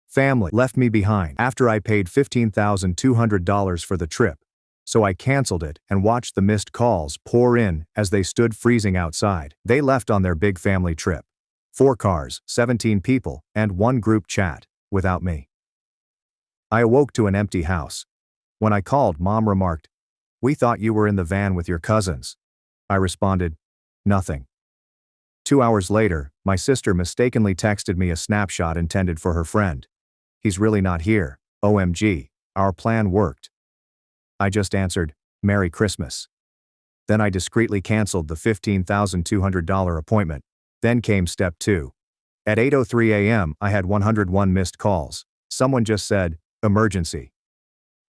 Family left me behind after I paid $15,200 for the trip, so I canceled it and watched the missed calls pour in as they stood freezing outside. They left on their big family trip. 4 cars, 17 people, and 1 group chat, without me. I awoke to an empty house. When I called, Mom remarked, "We thought you were in the van with your cousins." I responded, "Nothing." 2 hours later, my sister mistakenly texted me a snapshot intended for her friend. "He's really not here. OMG, our plan worked." I just answered, "Merry Christmas." Then I discreetly canceled the $15,200 appointment. Then came step 2. At 8:03 a.m., I had 101 missed calls. Someone just said, "Emergency."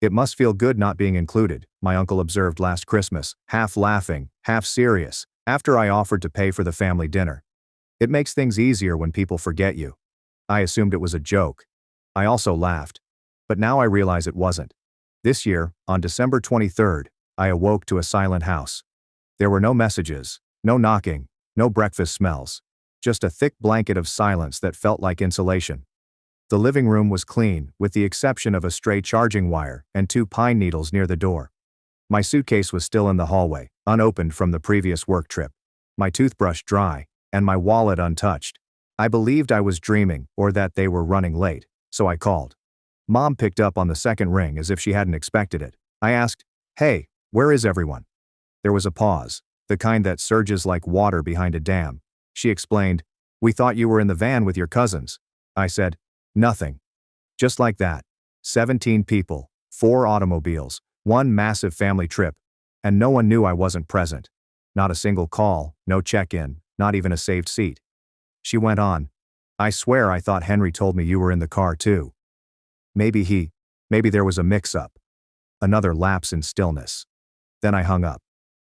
"It must feel good not being included," my uncle observed last Christmas, half laughing, half serious, after I offered to pay for the family dinner. "It makes things easier when people forget you." I assumed it was a joke. I also laughed. But now I realize it wasn't. This year, on December 23rd, I awoke to a silent house. There were no messages, no knocking, no breakfast smells. Just a thick blanket of silence that felt like insulation. The living room was clean, with the exception of a stray charging wire and 2 pine needles near the door. My suitcase was still in the hallway, unopened from the previous work trip. My toothbrush dry, and my wallet untouched. I believed I was dreaming or that they were running late, so I called. Mom picked up on the second ring as if she hadn't expected it. I asked, "Hey, where is everyone?" There was a pause, the kind that surges like water behind a dam. She explained, "We thought you were in the van with your cousins." I said, "Nothing." Just like that. 17 people, 4 automobiles, 1 massive family trip, and no one knew I wasn't present. Not a single call, no check-in, not even a saved seat. She went on, "I swear I thought Henry told me you were in the car too." Maybe there was a mix-up. Another lapse in stillness. Then I hung up.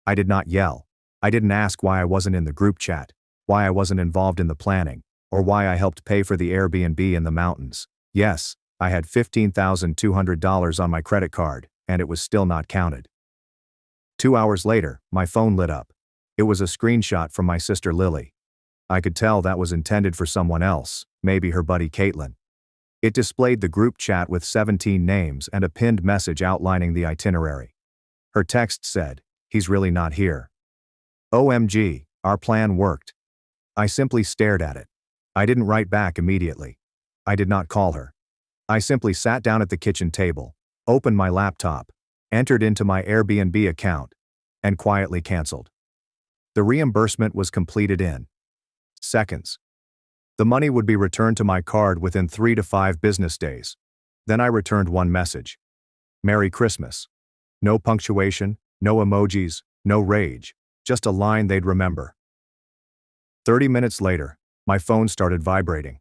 I did not yell. I didn't ask why I wasn't in the group chat, why I wasn't involved in the planning, or why I helped pay for the Airbnb in the mountains. Yes, I had $15,200 on my credit card, and it was still not counted. 2 hours later, my phone lit up. It was a screenshot from my sister Lily. I could tell that was intended for someone else, maybe her buddy Caitlin. It displayed the group chat with 17 names and a pinned message outlining the itinerary. Her text said, "He's really not here. OMG, our plan worked." I simply stared at it. I didn't write back immediately. I did not call her. I simply sat down at the kitchen table, opened my laptop, entered into my Airbnb account, and quietly canceled. The reimbursement was completed in seconds. The money would be returned to my card within 3 to 5 business days. Then I returned one message. "Merry Christmas." No punctuation, no emojis, no rage, just a line they'd remember. 30 minutes later, my phone started vibrating.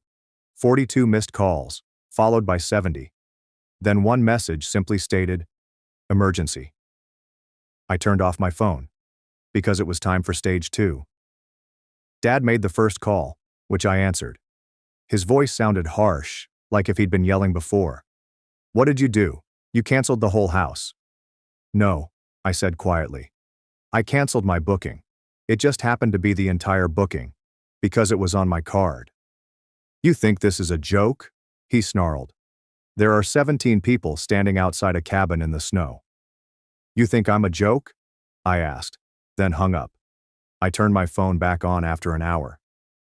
42 missed calls, followed by 70. Then one message simply stated, "Emergency." I turned off my phone, because it was time for stage 2. Dad made the first call, which I answered. His voice sounded harsh, like if he'd been yelling before. "What did you do? You canceled the whole house." "No," I said quietly. "I canceled my booking. It just happened to be the entire booking, because it was on my card." "You think this is a joke?" he snarled. "There are 17 people standing outside a cabin in the snow." "You think I'm a joke?" I asked, then hung up. I turned my phone back on after an hour.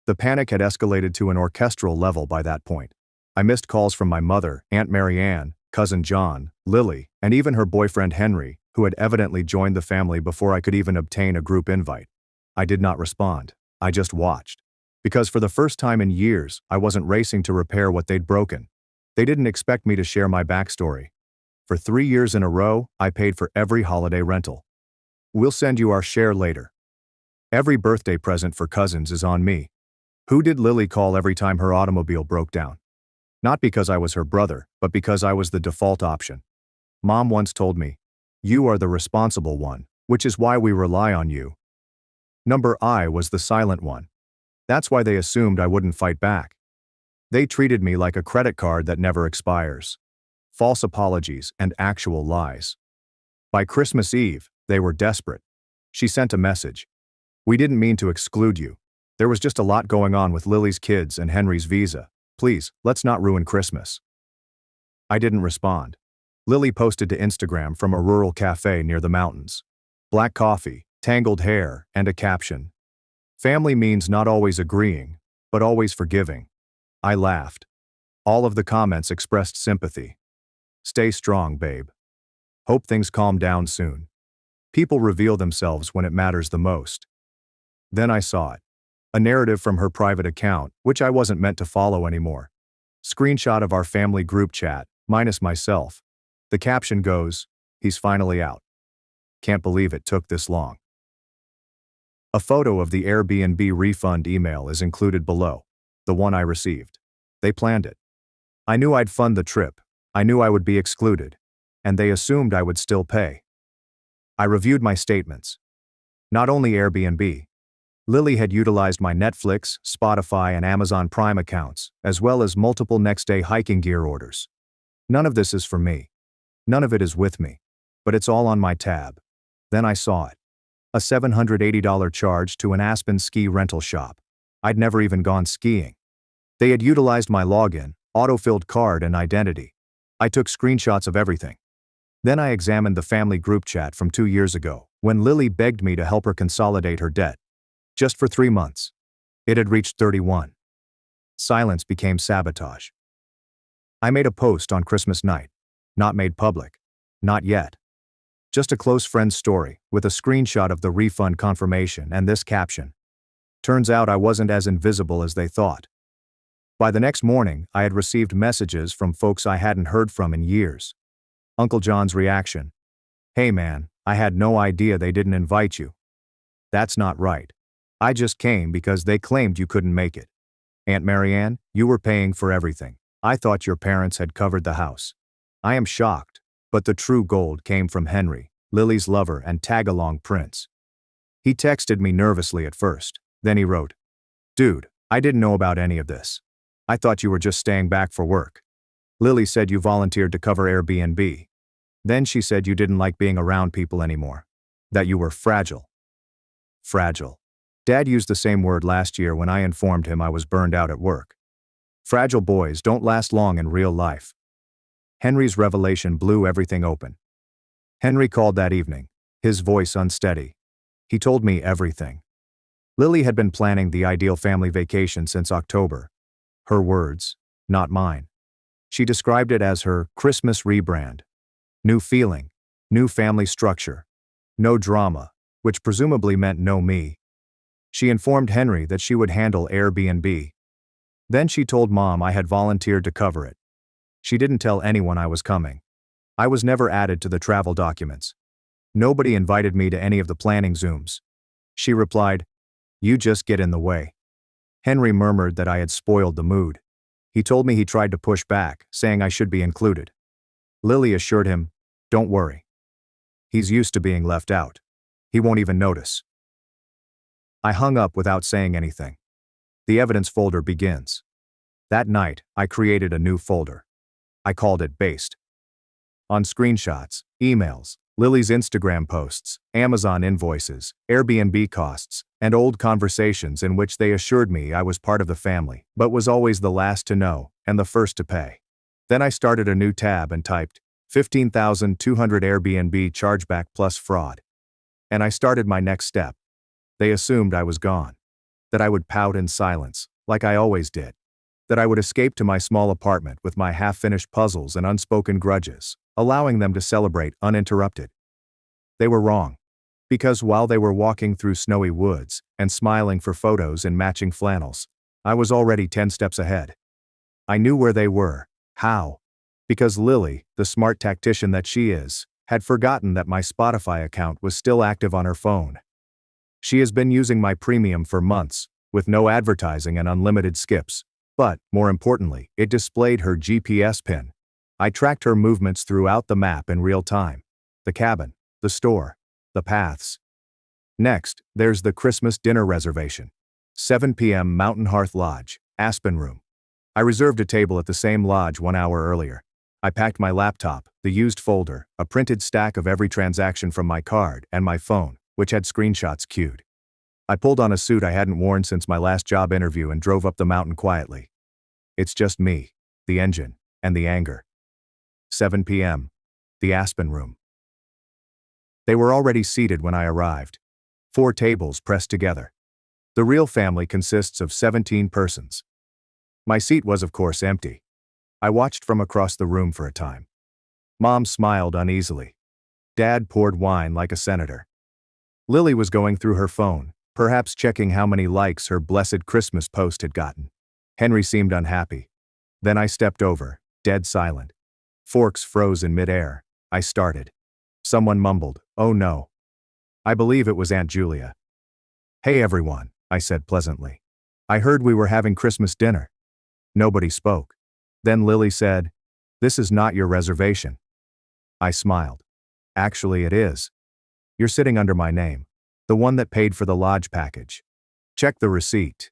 The panic had escalated to an orchestral level by that point. I missed calls from my mother, Aunt Marianne, Cousin John, Lily, and even her boyfriend Henry, who had evidently joined the family before I could even obtain a group invite. I did not respond. I just watched. Because for the first time in years, I wasn't racing to repair what they'd broken. They didn't expect me to share my backstory. For 3 years in a row, I paid for every holiday rental. "We'll send you our share later." Every birthday present for cousins is on me. Who did Lily call every time her automobile broke down? Not because I was her brother, but because I was the default option. Mom once told me, "You are the responsible one, which is why we rely on you." Number I was the silent one. That's why they assumed I wouldn't fight back. They treated me like a credit card that never expires. False apologies and actual lies. By Christmas Eve, they were desperate. She sent a message. "We didn't mean to exclude you. There was just a lot going on with Lily's kids and Henry's visa. Please, let's not ruin Christmas." I didn't respond. Lily posted to Instagram from a rural cafe near the mountains. Black coffee, tangled hair, and a caption. Family means not always agreeing, but always forgiving. I laughed. All of the comments expressed sympathy. Stay strong, babe. Hope things calm down soon. People reveal themselves when it matters the most. Then I saw it. A narrative from her private account, which I wasn't meant to follow anymore. Screenshot of our family group chat, minus myself. The caption goes, "He's finally out. Can't believe it took this long." A photo of the Airbnb refund email is included below, the one I received. They planned it. I knew I'd fund the trip. I knew I would be excluded. And they assumed I would still pay. I reviewed my statements. Not only Airbnb. Lily had utilized my Netflix, Spotify, and Amazon Prime accounts, as well as multiple next-day hiking gear orders. None of this is for me. None of it is with me. But it's all on my tab. Then I saw it. A $780 charge to an Aspen ski rental shop. I'd never even gone skiing. They had utilized my login, autofilled card, and identity. I took screenshots of everything. Then I examined the family group chat from 2 years ago, when Lily begged me to help her consolidate her debt. Just for 3 months. It had reached 31. Silence became sabotage. I made a post on Christmas night. Not made public. Not yet. Just a close friend's story, with a screenshot of the refund confirmation and this caption. Turns out I wasn't as invisible as they thought. By the next morning, I had received messages from folks I hadn't heard from in years. Uncle John's reaction. "Hey man, I had no idea they didn't invite you. That's not right. I just came because they claimed you couldn't make it. Aunt Marianne, you were paying for everything. I thought your parents had covered the house. I am shocked, but the true gold came from Henry, Lily's lover and tag-along prince." He texted me nervously at first. Then he wrote, "Dude, I didn't know about any of this. I thought you were just staying back for work. Lily said you volunteered to cover Airbnb. Then she said you didn't like being around people anymore. That you were fragile." Fragile. Dad used the same word last year when I informed him I was burned out at work. Fragile boys don't last long in real life. Henry's revelation blew everything open. Henry called that evening, his voice unsteady. He told me everything. Lily had been planning the ideal family vacation since October. Her words, not mine. She described it as her Christmas rebrand. New feeling, new family structure, no drama, which presumably meant no me. She informed Henry that she would handle Airbnb. Then she told Mom I had volunteered to cover it. She didn't tell anyone I was coming. I was never added to the travel documents. Nobody invited me to any of the planning Zooms. She replied, "You just get in the way." Henry murmured that I had spoiled the mood. He told me he tried to push back, saying I should be included. Lily assured him, "Don't worry. He's used to being left out. He won't even notice." I hung up without saying anything. The evidence folder begins. That night, I created a new folder. I called it Based. On screenshots, emails, Lily's Instagram posts, Amazon invoices, Airbnb costs, and old conversations in which they assured me I was part of the family, but was always the last to know and the first to pay. Then I started a new tab and typed, 15,200 Airbnb chargeback plus fraud. And I started my next step. They assumed I was gone. That I would pout in silence, like I always did. That I would escape to my small apartment with my half-finished puzzles and unspoken grudges, allowing them to celebrate uninterrupted. They were wrong. Because while they were walking through snowy woods and smiling for photos in matching flannels, I was already 10 steps ahead. I knew where they were. How? Because Lily, the smart tactician that she is, had forgotten that my Spotify account was still active on her phone. She has been using my premium for months, with no advertising and unlimited skips. But, more importantly, it displayed her GPS pin. I tracked her movements throughout the map in real time. The cabin, the store, the paths. Next, there's the Christmas dinner reservation. 7 p.m. Mountain Hearth Lodge, Aspen Room. I reserved a table at the same lodge 1 hour earlier. I packed my laptop, the used folder, a printed stack of every transaction from my card, and my phone, which had screenshots queued. I pulled on a suit I hadn't worn since my last job interview and drove up the mountain quietly. It's just me, the engine, and the anger. 7 p.m. The Aspen Room. They were already seated when I arrived. 4 tables pressed together. The real family consists of 17 persons. My seat was of course empty. I watched from across the room for a time. Mom smiled uneasily. Dad poured wine like a senator. Lily was going through her phone, perhaps checking how many likes her blessed Christmas post had gotten. Henry seemed unhappy. Then I stepped over, dead silent. Forks froze in midair. I started. Someone mumbled, "Oh no." I believe it was Aunt Julia. "Hey everyone," I said pleasantly. "I heard we were having Christmas dinner." Nobody spoke. Then Lily said, "This is not your reservation." I smiled. "Actually it is. You're sitting under my name. The one that paid for the lodge package. Check the receipt."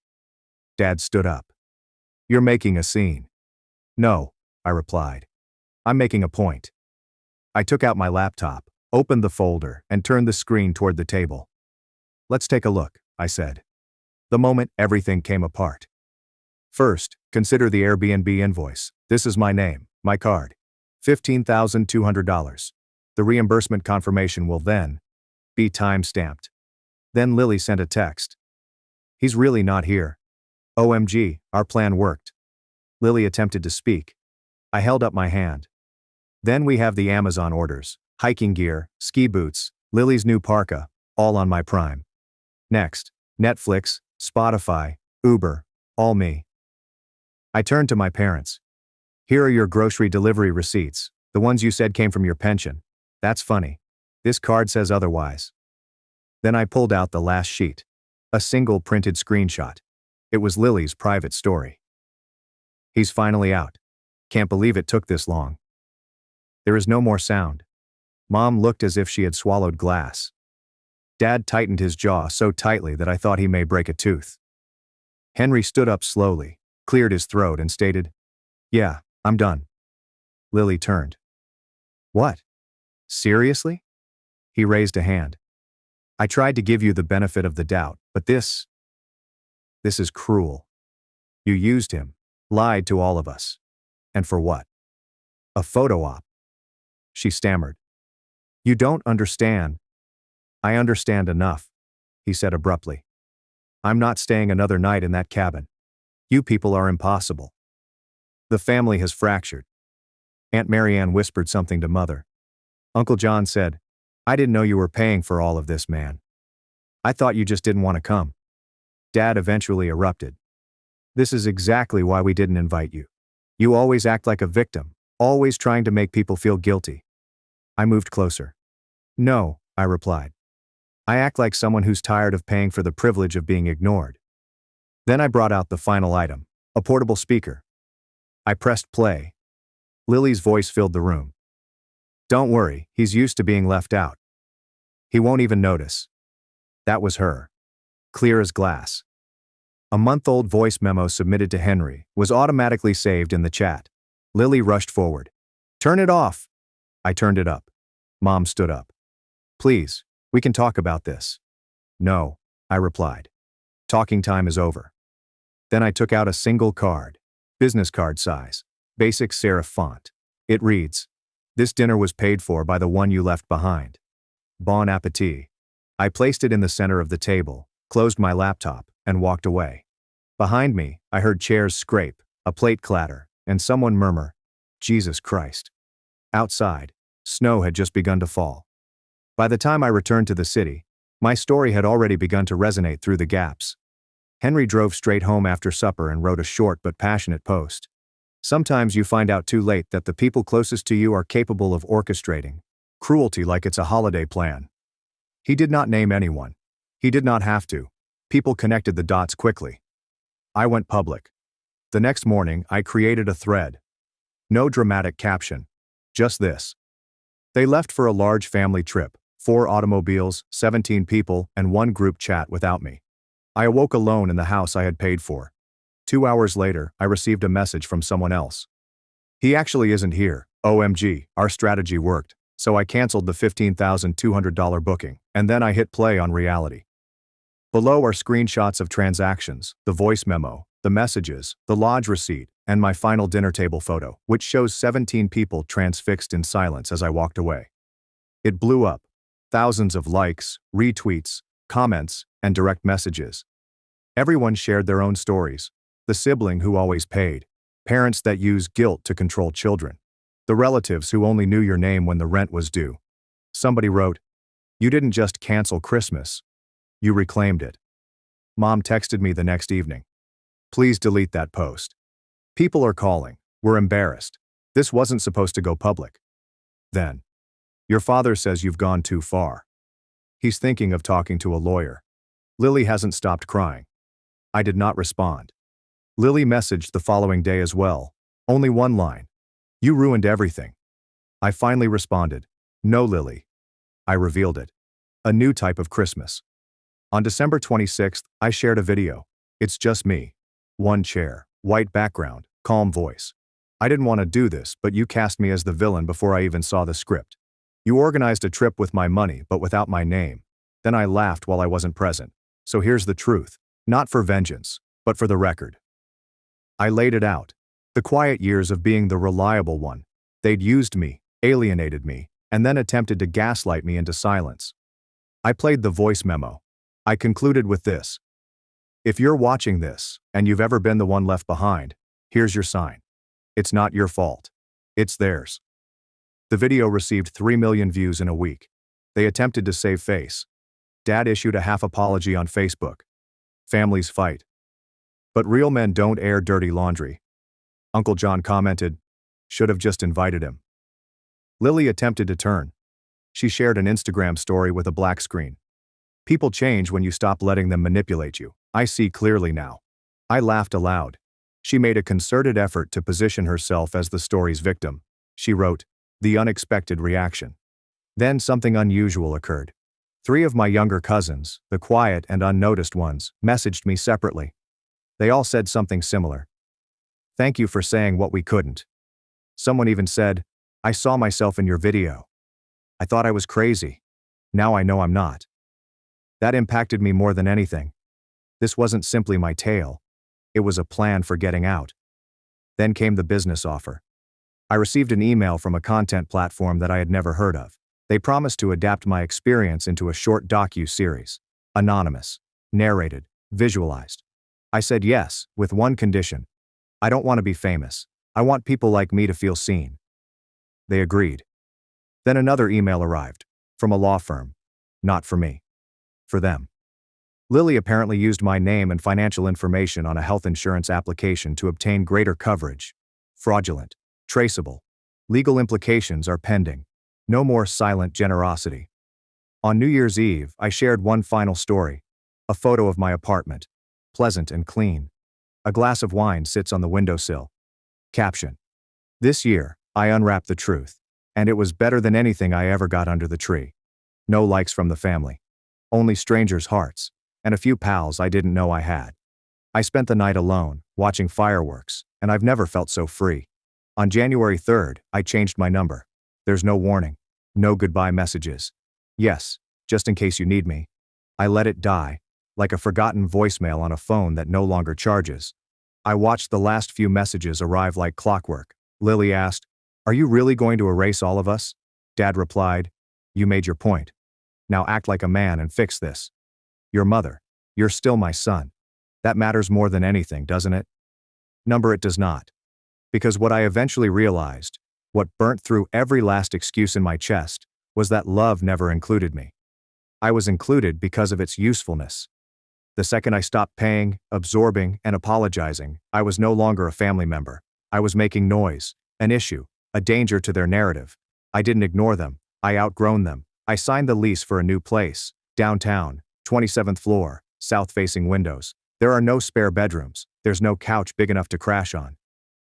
Dad stood up. "You're making a scene." "No," I replied. "I'm making a point." I took out my laptop, opened the folder, and turned the screen toward the table. "Let's take a look," I said. The moment everything came apart. First, consider the Airbnb invoice. This is my name, my card. $15,200. The reimbursement confirmation will then be time-stamped. Then Lily sent a text. "He's really not here. OMG, our plan worked." Lily attempted to speak. I held up my hand. Then we have the Amazon orders, hiking gear, ski boots, Lily's new parka, all on my Prime. Next, Netflix, Spotify, Uber, all me. I turned to my parents. "Here are your grocery delivery receipts, the ones you said came from your pension. That's funny. This card says otherwise." Then I pulled out the last sheet. A single printed screenshot. It was Lily's private story. "He's finally out. Can't believe it took this long." There is no more sound. Mom looked as if she had swallowed glass. Dad tightened his jaw so tightly that I thought he may break a tooth. Henry stood up slowly, cleared his throat and stated, "Yeah, I'm done." Lily turned. "What? Seriously?" He raised a hand. "I tried to give you the benefit of the doubt, but this is cruel. You used him, lied to all of us. And for what? A photo op." She stammered. "You don't understand." "I understand enough," he said abruptly. "I'm not staying another night in that cabin. You people are impossible. The family has fractured." Aunt Marianne whispered something to Mother. Uncle John said, "I didn't know you were paying for all of this, man. I thought you just didn't want to come." Dad eventually erupted. "This is exactly why we didn't invite you. You always act like a victim, always trying to make people feel guilty." I moved closer. "No," I replied. "I act like someone who's tired of paying for the privilege of being ignored." Then I brought out the final item, a portable speaker. I pressed play. Lily's voice filled the room. "Don't worry, he's used to being left out. He won't even notice." That was her. Clear as glass. A month-old voice memo submitted to Henry was automatically saved in the chat. Lily rushed forward. "Turn it off." I turned it up. Mom stood up. "Please, we can talk about this." "No," I replied. "Talking time is over." Then I took out a single card, business card size, basic serif font. It reads, "This dinner was paid for by the one you left behind. Bon appetit." I placed it in the center of the table, closed my laptop, and walked away. Behind me, I heard chairs scrape, a plate clatter, and someone murmur, "Jesus Christ." Outside, snow had just begun to fall. By the time I returned to the city, my story had already begun to resonate through the gaps. Henry drove straight home after supper and wrote a short but passionate post. Sometimes you find out too late that the people closest to you are capable of orchestrating cruelty like it's a holiday plan. He did not name anyone. He did not have to. People connected the dots quickly. I went public. The next morning, I created a thread. No dramatic caption. Just this. They left for a large family trip, 4 automobiles, 17 people, and 1 group chat without me. I awoke alone in the house I had paid for. 2 hours later, I received a message from someone else. "He actually isn't here. OMG, our strategy worked." So I canceled the $15,200 booking, and then I hit play on reality. Below are screenshots of transactions, the voice memo, the messages, the lodge receipt, and my final dinner table photo, which shows 17 people transfixed in silence as I walked away. It blew up. Thousands of likes, retweets, comments, and direct messages. Everyone shared their own stories. The sibling who always paid. Parents that use guilt to control children. The relatives who only knew your name when the rent was due. Somebody wrote, "You didn't just cancel Christmas. You reclaimed it." Mom texted me the next evening. "Please delete that post. People are calling. We're embarrassed. This wasn't supposed to go public." Then, "Your father says you've gone too far. He's thinking of talking to a lawyer." Lily hasn't stopped crying. I did not respond. Lily messaged the following day as well. Only one line. "You ruined everything." I finally responded, "No, Lily." I revealed it. A new type of Christmas. On December 26th, I shared a video. It's just me. One chair, white background, calm voice. "I didn't want to do this, but you cast me as the villain before I even saw the script. You organized a trip with my money, but without my name. Then I laughed while I wasn't present. So here's the truth. Not for vengeance, but for the record." I laid it out. The quiet years of being the reliable one. They'd used me, alienated me, and then attempted to gaslight me into silence. I played the voice memo. I concluded with this. If you're watching this, and you've ever been the one left behind, here's your sign. It's not your fault. It's theirs. The video received 3 million views in a week. They attempted to save face. Dad issued a half apology on Facebook. Families fight. But real men don't air dirty laundry. Uncle John commented, "Should have just invited him." Lily attempted to turn. She shared an Instagram story with a black screen. "People change when you stop letting them manipulate you. I see clearly now." I laughed aloud. She made a concerted effort to position herself as the story's victim. She wrote, "The unexpected reaction." Then something unusual occurred. 3 of my younger cousins, the quiet and unnoticed ones, messaged me separately. They all said something similar. "Thank you for saying what we couldn't." Someone even said, "I saw myself in your video. I thought I was crazy. Now I know I'm not." That impacted me more than anything. This wasn't simply my tale. It was a plan for getting out. Then came the business offer. I received an email from a content platform that I had never heard of. They promised to adapt my experience into a short docu-series. Anonymous. Narrated. Visualized. I said yes, with one condition. I don't want to be famous. I want people like me to feel seen. They agreed. Then another email arrived. From a law firm. Not for me. For them. Lily apparently used my name and financial information on a health insurance application to obtain greater coverage. Fraudulent. Traceable. Legal implications are pending. No more silent generosity. On New Year's Eve, I shared one final story. A photo of my apartment. Pleasant and clean. A glass of wine sits on the windowsill. Caption. This year, I unwrapped the truth. And it was better than anything I ever got under the tree. No likes from the family. Only strangers' hearts. And a few pals I didn't know I had. I spent the night alone, watching fireworks, and I've never felt so free. On January 3rd, I changed my number. There's no warning. No goodbye messages. Yes, just in case you need me. I let it die, like a forgotten voicemail on a phone that no longer charges. I watched the last few messages arrive like clockwork. Lily asked, "Are you really going to erase all of us?" Dad replied, "You made your point. Now act like a man and fix this. Your mother. You're still my son. That matters more than anything, doesn't it?" Number it does not. Because what I eventually realized, what burnt through every last excuse in my chest, was that love never included me. I was included because of its usefulness. The second I stopped paying, absorbing, and apologizing, I was no longer a family member. I was making noise, an issue, a danger to their narrative. I didn't ignore them. I outgrown them. I signed the lease for a new place, downtown, 27th floor, south-facing windows. There are no spare bedrooms. There's no couch big enough to crash on.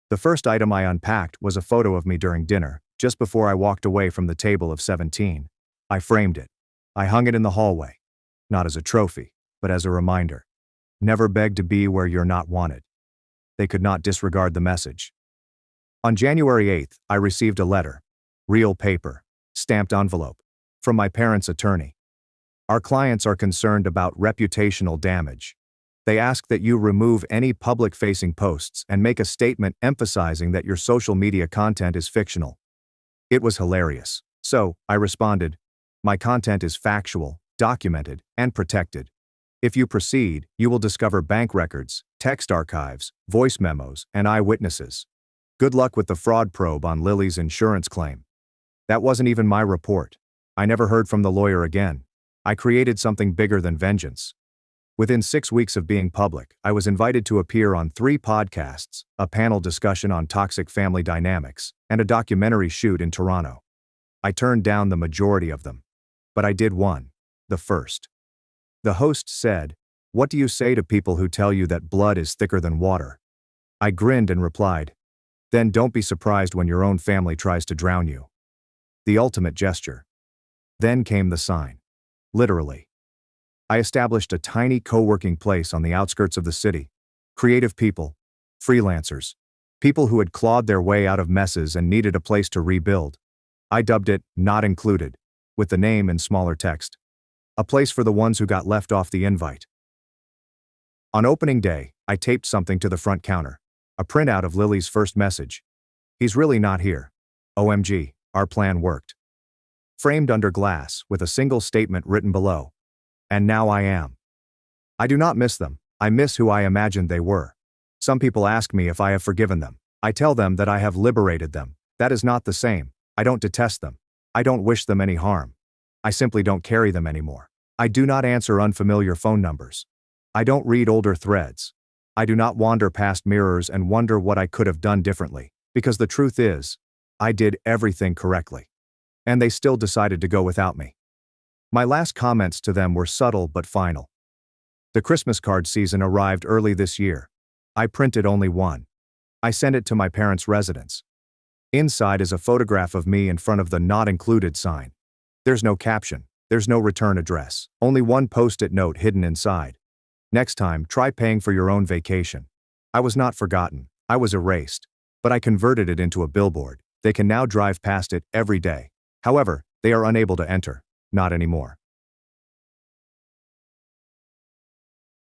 The first item I unpacked was a photo of me during dinner, just before I walked away from the table of 17. I framed it. I hung it in the hallway. Not as a trophy, but as a reminder. Never beg to be where you're not wanted. They could not disregard the message. On January 8th, I received a letter. Real paper. Stamped envelope. From my parents' attorney. Our clients are concerned about reputational damage. They ask that you remove any public-facing posts and make a statement emphasizing that your social media content is fictional. It was hilarious. So, I responded, "My content is factual, documented, and protected. If you proceed, you will discover bank records, text archives, voice memos, and eyewitnesses. Good luck with the fraud probe on Lily's insurance claim." That wasn't even my report. I never heard from the lawyer again. I created something bigger than vengeance. Within 6 weeks of being public, I was invited to appear on 3 podcasts, a panel discussion on toxic family dynamics, and a documentary shoot in Toronto. I turned down the majority of them. But I did one. The first. The host said, "What do you say to people who tell you that blood is thicker than water?" I grinned and replied, "Then don't be surprised when your own family tries to drown you." The ultimate gesture. Then came the sign. Literally. I established a tiny co-working place on the outskirts of the city. Creative people, freelancers, people who had clawed their way out of messes and needed a place to rebuild. I dubbed it "Not Included," with the name in smaller text. A place for the ones who got left off the invite. On opening day, I taped something to the front counter, a printout of Lily's first message. "He's really not here. OMG, our plan worked." Framed under glass, with a single statement written below. "And now I am." I do not miss them. I miss who I imagined they were. Some people ask me if I have forgiven them. I tell them that I have liberated them. That is not the same. I don't detest them. I don't wish them any harm. I simply don't carry them anymore. I do not answer unfamiliar phone numbers. I don't read older threads. I do not wander past mirrors and wonder what I could have done differently, because the truth is, I did everything correctly. And they still decided to go without me. My last comments to them were subtle but final. The Christmas card season arrived early this year. I printed only one. I sent it to my parents' residence. Inside is a photograph of me in front of the "Not Included" sign. There's no caption. There's no return address. Only one post-it note hidden inside. "Next time, try paying for your own vacation." I was not forgotten. I was erased. But I converted it into a billboard. They can now drive past it every day. However, they are unable to enter. Not anymore.